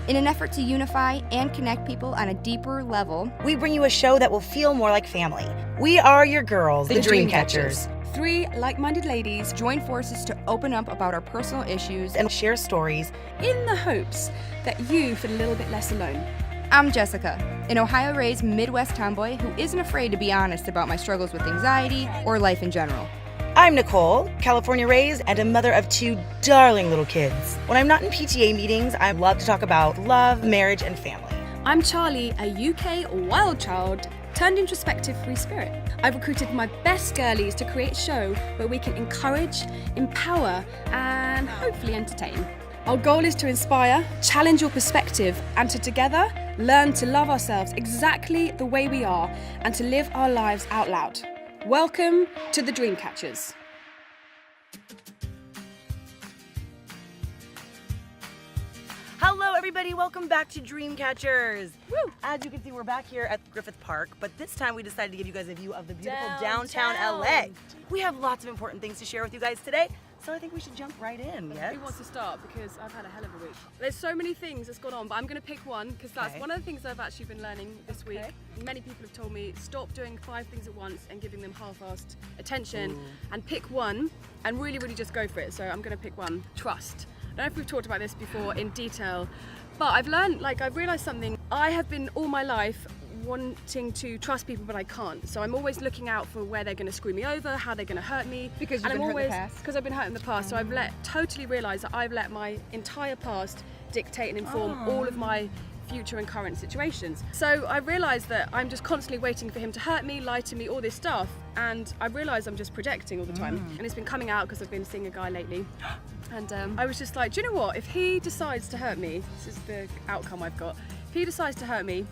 In an effort to unify and connect people on a deeper level, we bring you a show that will feel more like family. We are your girls, the Dreamcatchers. Three like-minded ladies join forces to open up about our personal issues and share stories in the hopes that you feel a little bit less alone. I'm Jessica, an Ohio-raised Midwest tomboy who isn't afraid to be honest about my struggles with anxiety or life in general. I'm Nicole, California raised and a mother of two darling little kids. When I'm not in PTA meetings, I love to talk about love, marriage, and family. I'm Charlie, a UK wild child turned introspective free spirit. I've recruited my best girlies to create a show where we can encourage, empower, and hopefully entertain. Our goal is to inspire, challenge your perspective, and to together learn to love ourselves exactly the way we are and to live our lives out loud. Welcome to the Dreamcatchers. Hello everybody, welcome back to Dreamcatchers. Woo! As you can see, we're back here at Griffith Park, but this time we decided to give you guys a view of the beautiful downtown LA. We have lots of important things to share with you guys today, so I think we should jump right in, yes? Who wants to start? Because I've had a hell of a week. There's so many things that's gone on, but I'm going to pick one because that's one of the things I've actually been learning this week. Many people have told me stop doing 5 things at once and giving them half-assed attention and pick one and really, really just go for it. So I'm going to pick one. Trust. I don't know if we've talked about this before in detail, but I've learned, I've realized something. I have been all my life wanting to trust people, but I can't. So I'm always looking out for where they're going to screw me over, how they're going to hurt me. Because you've been hurt in the past? Because I've been hurt in the past. So I've totally realized that I've let my entire past dictate and inform all of my future and current situations. So I realized that I'm just constantly waiting for him to hurt me, lie to me, all this stuff. And I realized I'm just projecting all the time. And it's been coming out because I've been seeing a guy lately. And I was just like, do you know what? If he decides to hurt me, this is the outcome I've got. If he decides to hurt me,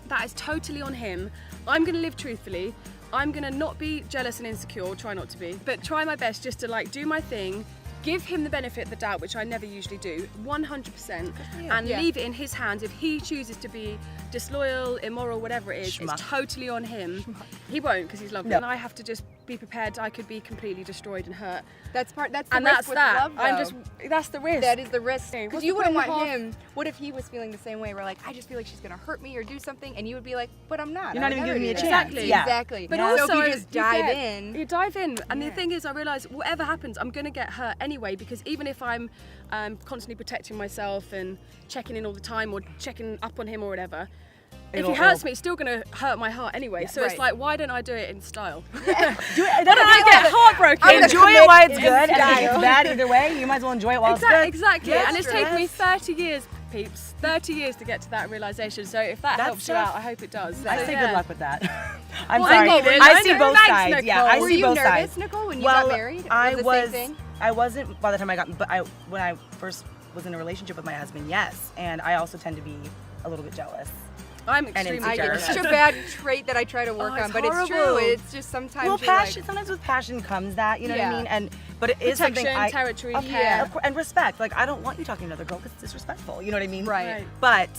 that is totally on him. I'm gonna live truthfully. I'm gonna not be jealous and insecure, try not to be, but try my best just to do my thing, give him the benefit of the doubt, which I never usually do, 100%, and leave it in his hands. If he chooses to be disloyal, immoral, whatever it is, it's totally on him. He won't, because he's lovely, and I have to just be prepared. I could be completely destroyed and hurt. That's the risk with love, though. That's the risk. That is the risk. Because you wouldn't want him. What if he was feeling the same way? Where I just feel like she's gonna hurt me or do something, and you would be like, but I'm not. You're not even giving me a chance. Exactly. Yeah. Exactly. But also, so if you just dive in. You dive in, and the thing is, I realise whatever happens, I'm gonna get hurt anyway. Because even if I'm constantly protecting myself and checking in all the time or checking up on him or whatever. If he hurts me, it's still going to hurt my heart anyway. So it's like, why don't I do it in style? Do it. Why don't I get heartbroken? Enjoy it while it's good, and if it's bad either way, you might as well enjoy it while it's good. Exactly, and it's taken me 30 years, peeps, 30 years to get to that realisation. So if that helps you out, I hope it does. I say good luck with that. I'm Well, sorry. Nicole, I see both thanks, sides. Nicole. Yeah, I Were see you both nervous, sides. Nicole, when you got married? I wasn't by the time I got, but when I first was in a relationship with my husband, yes, and I also tend to be a little bit jealous. I'm extremely jealous. It's such a bad trait that I try to work on, but it's true. It's just sometimes. Well, passion. Sometimes with passion comes that, you know what I mean. But it is something. Territory. And respect. I don't want you talking to another girl because it's disrespectful. You know what I mean? Right. But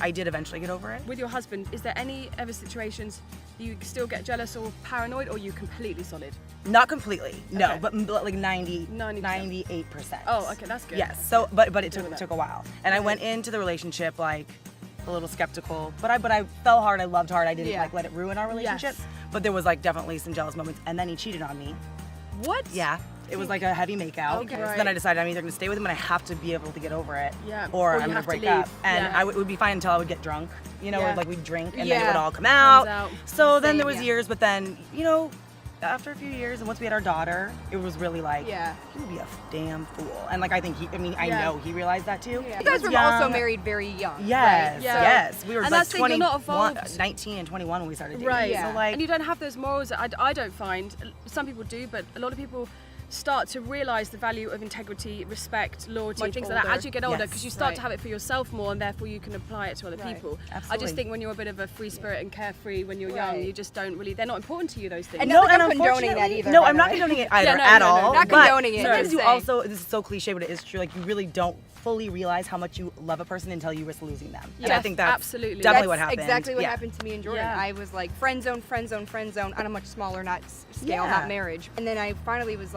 I did eventually get over it. With your husband, is there any ever situations you still get jealous or paranoid, or are you completely solid? Not completely, no, Okay. but like 98%. Oh, okay, that's good. Yes. So, but it took a while, and I went into the relationship a little skeptical, but I fell hard. I loved hard. I didn't let it ruin our relationship. Yes. But there was definitely some jealous moments, and then he cheated on me. What? Yeah. It was a heavy makeout. Okay. So then I decided I'm either going to stay with him and I have to be able to get over it, or I'm going to break up. And it would be fine until I would get drunk, or we'd drink and then it would all come out. So then there was years, but then, after a few years and once we had our daughter, it was really you would be a damn fool. And I think I know he realized that too. You guys were also married very young. Yes, right? yes. We were and 19 and 21 when we started dating. Right. So and you don't have those morals. I don't find. Some people do, but a lot of people start to realize the value of integrity, respect, loyalty, things like that as you get older, because you start to have it for yourself more, and therefore you can apply it to other people. Absolutely. I just think when you're a bit of a free spirit and carefree when you're young, you just don't really, they're not important to you, those things. And I'm condoning that either. No, I'm not condoning it either at all. Not condoning it. Sometimes you also, this is so cliche, but it is true, you really don't fully realize how much you love a person until you risk losing them. Yes, and I think that's absolutely. definitely what happened. Exactly what happened to me and Jordan. Yeah. I was friend zone on a much smaller scale, not marriage. And then I finally was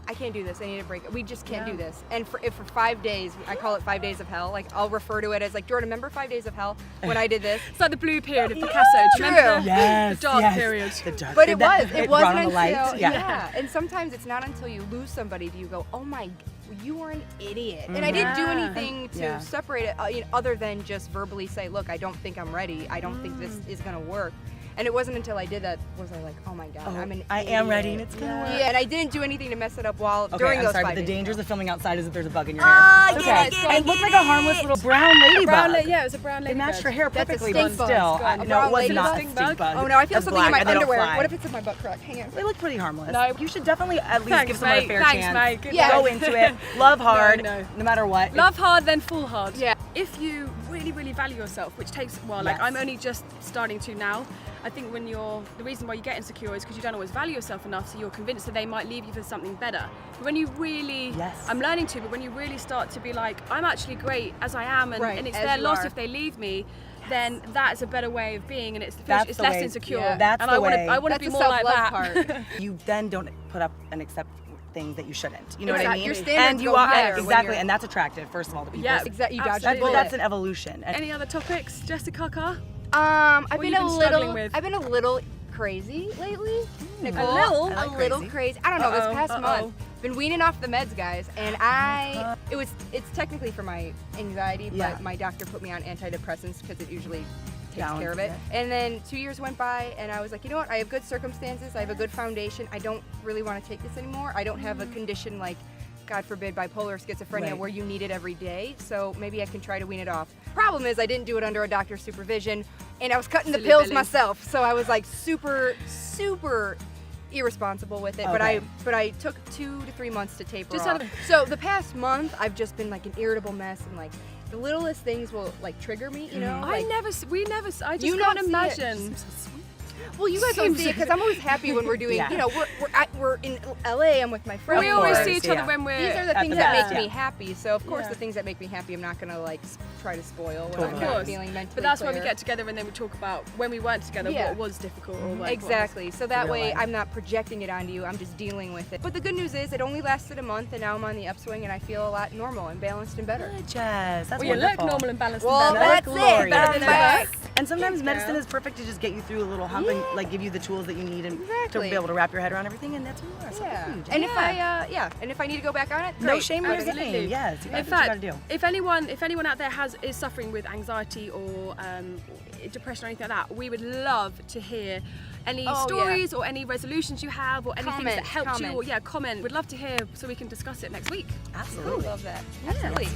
I can't do this. I need a break. We just can't do this. And for 5 days, I call it 5 days of hell. Like I'll refer to it as like, Jordan, remember 5 days of hell when I did this? It's like the blue period of Picasso. Do you remember the dark period? The dark. But it wasn't until until And sometimes it's not until you lose somebody do you go, oh my, you are an idiot. And I didn't do anything to separate it other than just verbally say, look, I don't think I'm ready. I don't think this is gonna work. And it wasn't until I did that was I like, oh my God, I'm an I idiot. am ready and it's gonna work. Yeah, and I didn't do anything to mess it up during those 5 but the days. dangers of filming outside is if there's a bug in your hair. It looked like a harmless little brown ladybug. Yeah, it was a brown ladybug. It matched her hair That's a perfectly, stink but bug. still, A no, brown it was ladybug? not a Stink stink bug? bug. Oh no, I feel That's something in black my and they don't underwear. fly. What if it's in my butt crack? Hang on. They look pretty harmless. No. You should definitely at least Thanks, give someone mate. a fair Thanks, chance. mate. Good Yeah. Go into it. Love hard, No. no matter what. Love hard, then fall hard. Yeah. If you really, really value yourself, which takes a while, like Yes. I'm only just starting to now. I think the reason why you get insecure is because you don't always value yourself enough, so you're convinced that they might leave you for something better. But when you really, I'm learning to, but when you really start to be like, I'm actually great as I am, and it's their loss if they leave me, then that's a better way of being, and it's less insecure. Yeah. That's and the I way. want to be more like that. Part. You then don't put up and accept things that you shouldn't. You know what I Exactly. mean? Your standards and you go are higher when exactly, you're- and that's attractive. First of all, to people. Yeah, Exactly. You dodged a absolutely. Well, bullet. that's an evolution. And Any other topics, Jessica Carr? I've What been have you been struggling with? I've been a little crazy lately. Nicole, little? I like little crazy. crazy. I don't know. This past Uh-oh. month, been weaning off the meds, guys, and it's technically for my anxiety, but my doctor put me on antidepressants because it usually takes care of it. And then 2 years went by, and I was like, you know what? I have good circumstances. I have a good foundation. I don't really want to take this anymore. I don't have a condition like, God forbid, bipolar or schizophrenia where you need it every day. So maybe I can try to wean it off. Problem is, I didn't do it under a doctor's supervision, and I was cutting the pills myself. So I was like super irresponsible with it. Okay. But I took 2 to 3 months to taper Just off. out of- So the past month, I've just been like an irritable mess, and like the littlest things will like trigger me. You know, I like, just You can't don't see it. imagine. well, you guys don't see it because I'm always happy when we're doing. Yeah. You know, we're in LA. I'm with my friends. We always course, see each other yeah. when we're These are the At things the that best, make me yeah. happy. So of course, Yeah. the things that make me happy, I'm not gonna like try to spoil when Totally. I'm Of not course. feeling mentally But that's why we clear. get together and then we talk about when we weren't together, Yeah. what was difficult or what Exactly. So that Real way life. I'm not projecting it onto you. I'm just dealing with it. But the good news is it only lasted a month, and now I'm on the upswing, and I feel a lot normal and balanced and better. Good, Jess. That's Well, you wonderful. look normal and balanced Well, and better. that's Glorious. it. Better than Yes. back. And sometimes Thanks, medicine girl. is perfect to just get you through a little hump and like give you the tools that you need and to Exactly. be able to wrap your head around everything, and that's what we are. Yeah. So thank you, And Jess. if I need to go back on it, No great. shame in your Absolutely. game. Yes, you In gotta do what you fact, gotta do. if anyone out there is suffering with anxiety or depression or anything like that, we would love to hear any Oh, stories or any resolutions you have or anything that Comments, helped you. Or comments. comment. We'd love to hear so we can discuss it next week. Absolutely. I love that. Absolutely.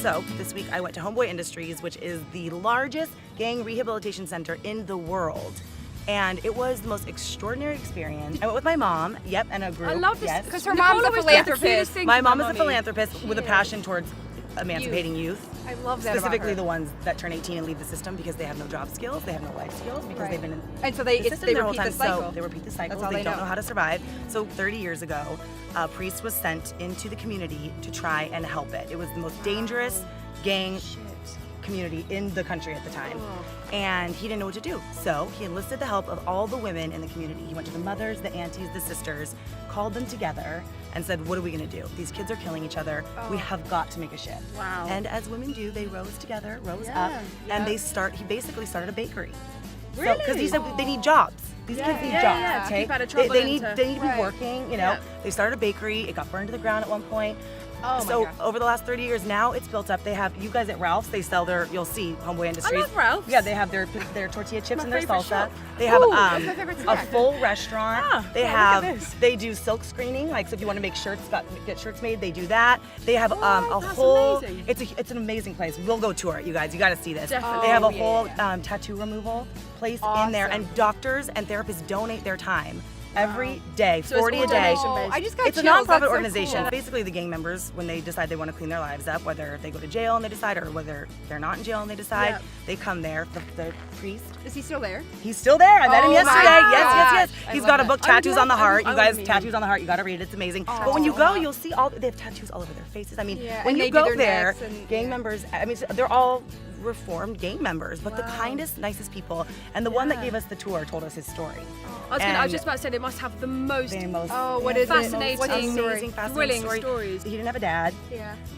So this week I went to Homeboy Industries, which is the largest gang rehabilitation center in the world. And it was the most extraordinary experience. I went with my mom, and a group. I love this Yes. Because her Nicole mom's a always does the cutest philanthropist. thing My for mom her is a mommy. philanthropist with a passion towards emancipating youth. I love that about Specifically her. the ones that turn 18 and leave the system because they have no job skills, they have no life skills because they've been in And so the they system their whole repeat time. the cycle. So they repeat the cycle. all They they don't know. know how to survive. So 30 years ago, a priest was sent into the community to try and help it. It was the most dangerous gang community in the country at the time. And he didn't know what to do. So he enlisted the help of all the women in the community. He went to the mothers, the aunties, the sisters, called them together and said, what are we gonna do? These kids are killing each other. We have got to make a shift. Wow. And as women do, they rose together, rose Yeah, up, and he basically started a bakery. Really? Because he said they need jobs. These kids need jobs, yeah, to okay? keep out of trouble they and need to- they need to be Right. working, you know. Yeah. They started a bakery, it got burned to the ground at one point. Oh my So gosh. over the last 30 years now it's built up. They have you guys at Ralph's, they sell you'll see Homeboy Industries. love Ralph's. Yeah, they have their tortilla chips My and their favorite salsa. shop. They have Ooh, that's my favorite a snack. full restaurant. They yeah, have look at this. they do silk screening, like so if you want to make get shirts made, they do that. They have a that's whole amazing. it's an amazing place. We'll go tour it, you guys. You got to see this. Definitely. They have a Oh, whole yeah. tattoo removal place in there, Awesome. and doctors and therapists donate their time every day, So it's 40 a all day. donation-based. I just got It's a chills. nonprofit That's so organization. cool. Basically, the gang members, when they decide they want to clean their lives up, whether they go to jail and they decide, or whether they're not in jail and they decide, Yeah. they come there. The priest, Is he still there? he's still there. I met him Oh yesterday. my Yes. gosh. He's I got a love book, that. I would Tattoos love- on the I Heart. would- You I would guys, meet Tattoos him. on the Heart. You got to read it. It's amazing. But when you go, you'll see they have tattoos all over their faces. I mean, Yeah, when and you they do go their there, necks and- gang yeah. members, I mean, they're all reformed gang members, but the kindest, nicest people. And the one that gave us the tour told us his story. I was just about to say, they must have the most what is fascinating, amazing, thrilling stories. He didn't have a dad.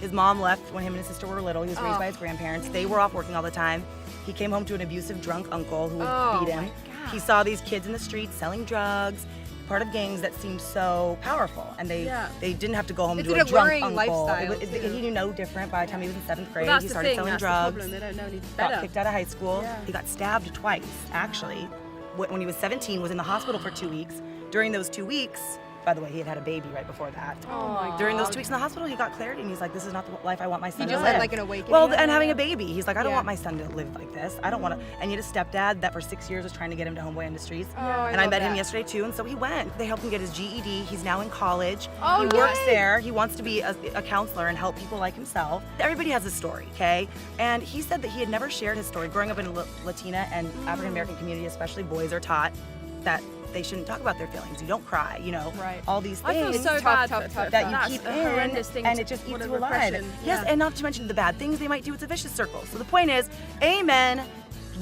His mom left when him and his sister were little. He was raised by his grandparents. They were off working all the time. He came home to an abusive, drunk uncle who would beat him. He saw these kids in the streets selling drugs, part of gangs that seemed so powerful, and they didn't have to go home to a drunk uncle. He knew no different. By the time he was in 7th grade, he started selling drugs. They don't know any better. Got kicked out of high school. He got stabbed twice, actually. When he was 17, was in the hospital for 2 weeks. During those 2 weeks, by the way, he had a baby right before that. Oh my God. During those 2 weeks in the hospital, he got clarity, and he's like, this is not the life I want my son to live. He just had like an awakening. Well, and having a baby. He's like, I don't want my son to live like this. I don't want to. And he had a stepdad that for 6 years was trying to get him to Homeboy Industries. And I met him yesterday too, and so he went. They helped him get his GED. He's now in college. He works there. He wants to be a counselor and help people like himself. Everybody has a story, okay? And he said that he had never shared his story. Growing up in a Latina and African American community, especially, boys are taught that they shouldn't talk about their feelings. You don't cry, all these things. I feel so bad that you keep in, horrendous thing, and it just eats you alive. Yes, and not to mention the bad things they might do. It's a vicious circle. So the point is, amen.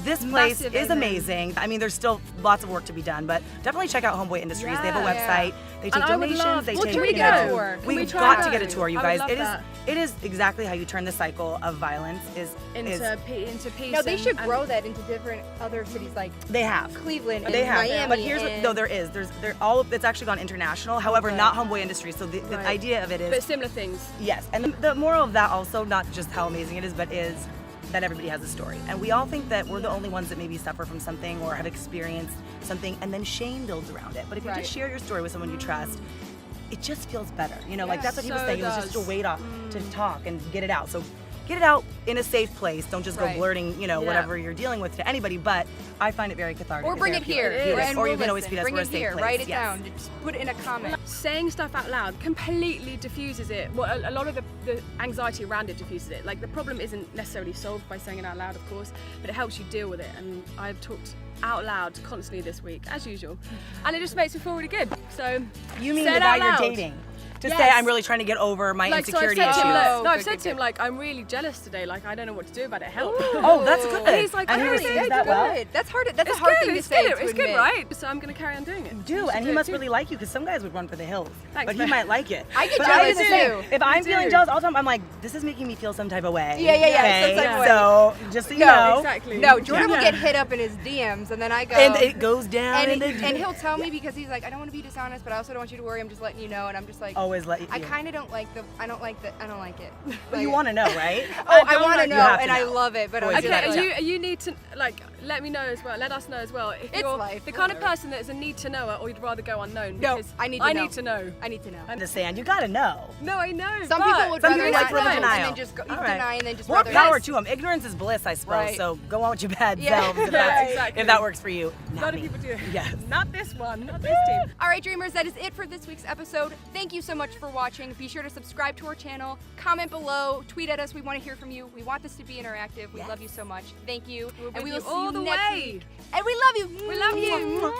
This place is amazing. I mean, there's still lots of work to be done, but definitely check out Homeboy Industries. They have a website. They take donations. They take. Can we get a tour? We've got to get a tour, you guys. It is exactly how you turn the cycle of violence into peace. No, they should grow that into different other cities like they have Cleveland and they have. Miami. But here's it's actually gone international. However, not Homeboy Industries. So the idea of it is. But similar things. Yes, and the moral of that also, not just how amazing it is, but is that everybody has a story. And we all think that we're the only ones that maybe suffer from something or have experienced something, and then shame builds around it. But if you just share your story with someone you trust, it just feels better. Like that's what he was saying. It was just a weight off to talk and get it out. So get it out in a safe place. Don't just go blurting, whatever you're dealing with to anybody. But I find it very cathartic. Or bring it here. Or you can always feed us. Bring We're a it safe here. place. Write it down. Just put it in a comment. Saying stuff out loud completely diffuses it. Well, a lot of the anxiety around it diffuses it. Like the problem isn't necessarily solved by saying it out loud, of course, but it helps you deal with it. And I've talked out loud constantly this week, as usual, and it just makes me feel really good. So you mean the guy you're dating? To say I'm really trying to get over my insecurity issues. I've said to him, like, I'm really jealous today. Like, I don't know what to do about it. Help. Oh, that's good. And he's like, and he receives that well. That's hard. That's a hard thing to say. It's good, right? So I'm gonna carry on doing it. And he must really like you, because some guys would run for the hills. Thanks, but he might like it. I get jealous too. If I'm feeling jealous all the time, I'm like, this is making me feel some type of way. Yeah. So just so you know. Exactly. No, Jordan will get hit up in his DMs, and then I go. And it goes down. And he'll tell me, because he's like, I don't want to be dishonest, but I also don't want you to worry. I'm just letting you know, and I'm just like, always let you. I kind of don't like I don't like it. But you want to know, right? I want to know, and I love it. But you need to let me know as well. Let us know as well. If you're the kind of person that is a need to know or you'd rather go unknown. No, I need to know. Understand? You gotta know. No, I know. Some people would rather not know, and then just deny, and then just more power to them. Ignorance is bliss, I suppose. Right. So go on with your bad selves if that works for you. A lot of people do. Yes. Not this one. Not this team. All right, dreamers, that is it for this week's episode. Thank you so much for watching. Be sure to subscribe to our channel, comment below, tweet at us. We want to hear from you. We want this to be interactive. We love you so much. Thank you. And we will see you next week. And we love you. We love you.